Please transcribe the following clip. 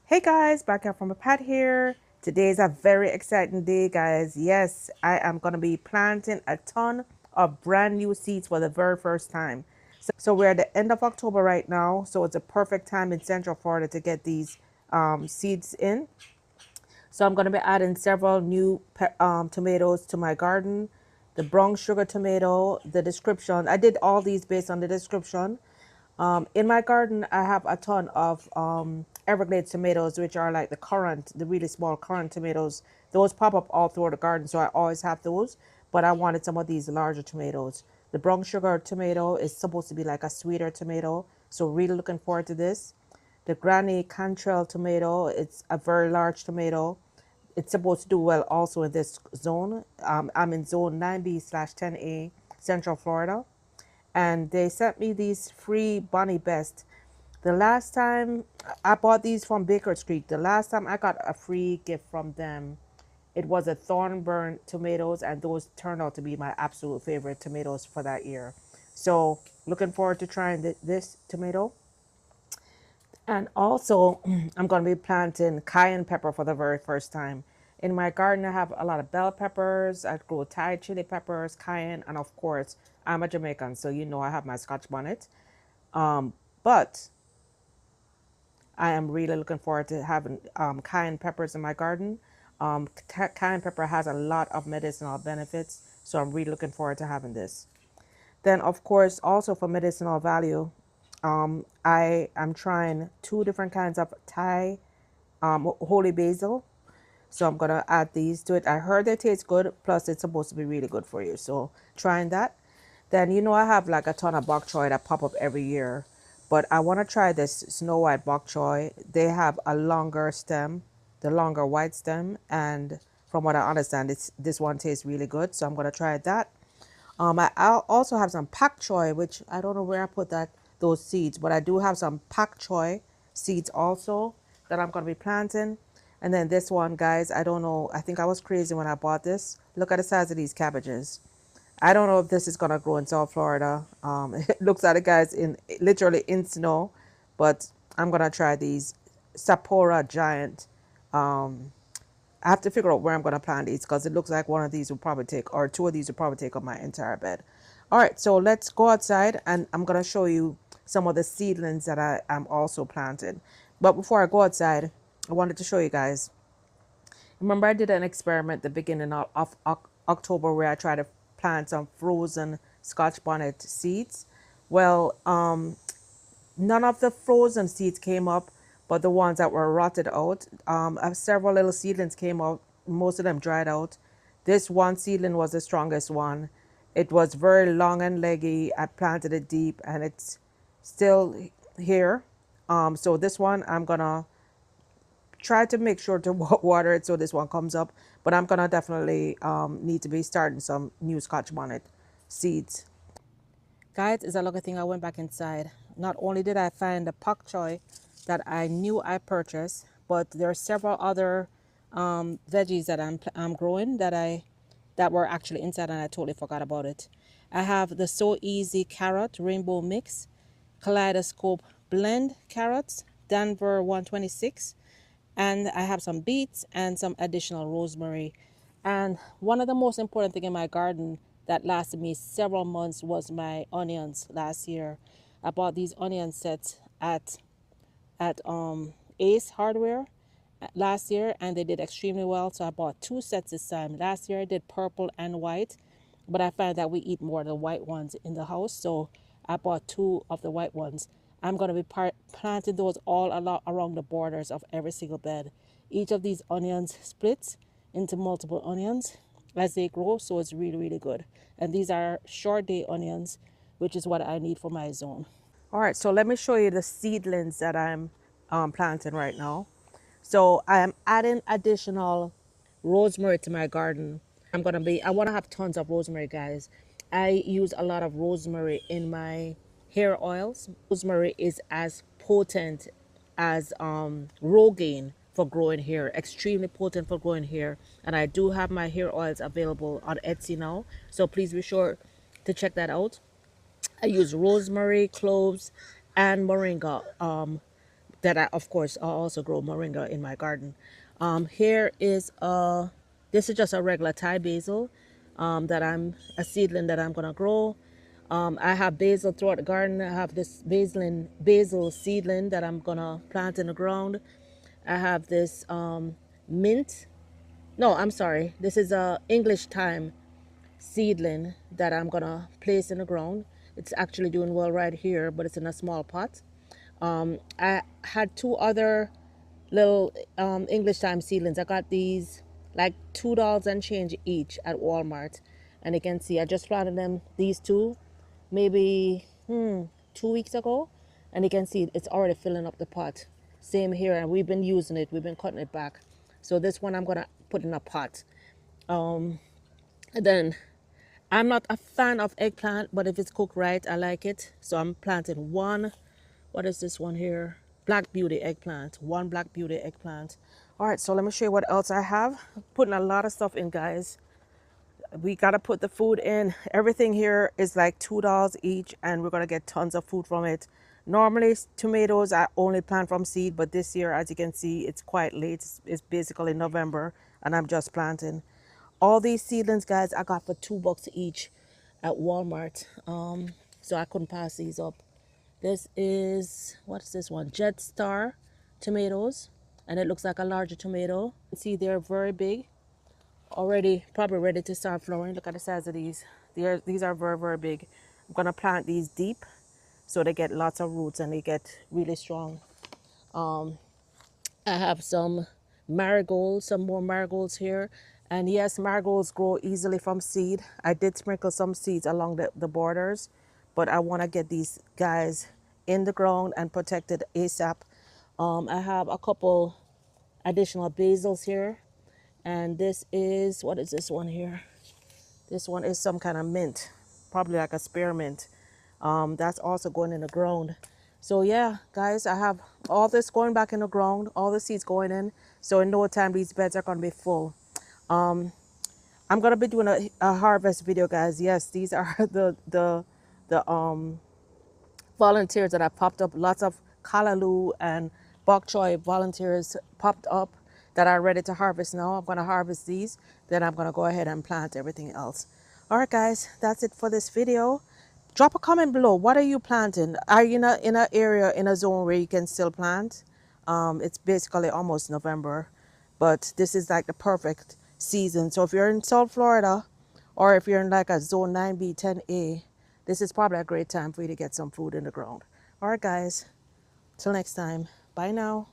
Hey guys, back up from a pad here. Today is a very exciting day, guys. Yes, I am going to be planting a ton of brand new seeds for the very first time. So we're at the end of October right now, so it's a perfect time in Central Florida to get these seeds in. So I'm going to be adding several new tomatoes to my garden. The brown sugar tomato, the description. I did all these based on the description. In my garden, I have a ton of Everglades tomatoes, which are like the really small currant tomatoes. Those pop up all through the garden, so I always have those. But I wanted some of these larger tomatoes. The brown sugar tomato is supposed to be like a sweeter tomato, so really looking forward to this. The Granny Cantrell tomato, it's a very large tomato. It's supposed to do well also in this zone. I'm in zone 9B/10A, Central Florida. And they sent me these free Bonnie Best. The last time I bought these from Baker Street, the last time I got a free gift from them, it was a Thornburn tomatoes, and those turned out to be my absolute favorite tomatoes for that year. So looking forward to trying this tomato. And also, I'm going to be planting cayenne pepper for the very first time. In my garden, I have a lot of bell peppers. I grow Thai chili peppers, cayenne, and of course, I'm a Jamaican, so you know I have my Scotch bonnet. But I am really looking forward to having cayenne peppers in my garden. Cayenne pepper has a lot of medicinal benefits, so I'm really looking forward to having this. Then, of course, also for medicinal value, I am trying two different kinds of Thai holy basil. So I'm gonna add these to it. I heard they taste good, plus it's supposed to be really good for you. So trying that. Then I have like a ton of bok choy that pop up every year, but I want to try this Snow White bok choy. They have a longer stem, the longer white stem, and from what I understand, this one tastes really good. So I'm gonna try that. I also have some pak choy, which I don't know where I put those seeds, but I do have some pak choy seeds also that I'm going to be planting. And then this one, guys, I don't know. I think I was crazy when I bought this. Look at the size of these cabbages. I don't know if this is going to grow in South Florida. It looks at it, guys, in literally in snow, but I'm going to try these Sapporo giant. I have to figure out where I'm going to plant these because it looks like one of these will probably take, or two of these will probably take up my entire bed. All right, so let's go outside and I'm going to show you some of the seedlings that I am also planted. But before I go outside, I wanted to show you guys. Remember, I did an experiment at the beginning of October where I tried to plant some frozen Scotch bonnet seeds. Well, none of the frozen seeds came up, but the ones that were rotted out, several little seedlings came out. Most of them dried out. This one seedling was the strongest one. It was very long and leggy. I planted it deep, and it's still here. So this one, I'm gonna try to make sure to water it so this one comes up. But I'm gonna definitely need to be starting some new Scotch bonnet seeds. Guys, it's a lucky thing I went back inside. Not only did I find the pak choy that I knew I purchased, but there are several other veggies that I'm growing that were actually inside and I totally forgot about it. I have the So Easy carrot rainbow mix, kaleidoscope blend carrots, Denver 126, and I have some beets and some additional rosemary. And one of the most important thing in my garden that lasted me several months was my onions last year. I bought these onion sets at Ace Hardware last year, and they did extremely well. So I bought two sets this time. Last year I did purple and white, but I found that we eat more of the white ones in the house, so I bought two of the white ones. I'm going to be planting those all around the borders of every single bed. Each of these onions splits into multiple onions as they grow, so it's really, really good. And these are short day onions, which is what I need for my zone. All right, so let me show you the seedlings that I'm planting right now. So I am adding additional rosemary to my garden. I want to have tons of rosemary, guys. I use a lot of rosemary in my hair oils. Rosemary is as potent as Rogaine for growing hair, extremely potent for growing hair. And I do have my hair oils available on Etsy now, so please be sure to check that out. I use rosemary, cloves, and moringa. that I, of course, I also grow moringa in my garden. Here is this is just a regular Thai basil that I'm a seedling that I'm gonna grow. I have basil throughout the garden. I have this basil seedling that I'm gonna plant in the ground. I have this mint. No, I'm sorry. This is a English thyme seedling that I'm gonna place in the ground. It's actually doing well right here, but it's in a small pot. I had two other little English time seedlings. I got these like $2 and change each at Walmart, and you can see I just planted them. These two, maybe 2 weeks ago, and you can see it's already filling up the pot. Same here, and we've been using it. We've been cutting it back. So this one I'm gonna put in a pot. And then I'm not a fan of eggplant, but if it's cooked right, I like it. So I'm planting one. What is this one here? Black Beauty eggplant. One Black Beauty eggplant. All right, so let me show you what else I have. Putting a lot of stuff in, guys. We got to put the food in. Everything here is like $2 each, and we're going to get tons of food from it. Normally, tomatoes I only plant from seed, but this year, as you can see, it's quite late. It's basically November, and I'm just planting. All these seedlings, guys, I got for $2 each at Walmart. So I couldn't pass these up. This is, what is this one? Jet Star tomatoes, and it looks like a larger tomato. See, they're very big, already probably ready to start flowering. Look at the size of these. These are very, very big. I'm gonna plant these deep so they get lots of roots and they get really strong. I have some marigolds, some more marigolds here. And yes, marigolds grow easily from seed. I did sprinkle some seeds along the borders, but I want to get these guys in the ground and protected ASAP. I have a couple additional basils here. And this is, what is this one here? This one is some kind of mint, probably like a spearmint. That's also going in the ground. So yeah, guys, I have all this going back in the ground, all the seeds going in. So in no time, these beds are going to be full. I'm going to be doing a harvest video, guys. Yes, these are the volunteers that have popped up. Lots of callaloo and bok choy volunteers popped up that are ready to harvest now. I'm going to harvest these. Then I'm going to go ahead and plant everything else. All right, guys, that's it for this video. Drop a comment below. What are you planting? Are you in a area, in a zone where you can still plant? It's basically almost November, but this is like the perfect season. So if you're in South Florida, or if you're in like a zone 9B, 10A, this is probably a great time for you to get some food in the ground. All right, guys, till next time. Bye now.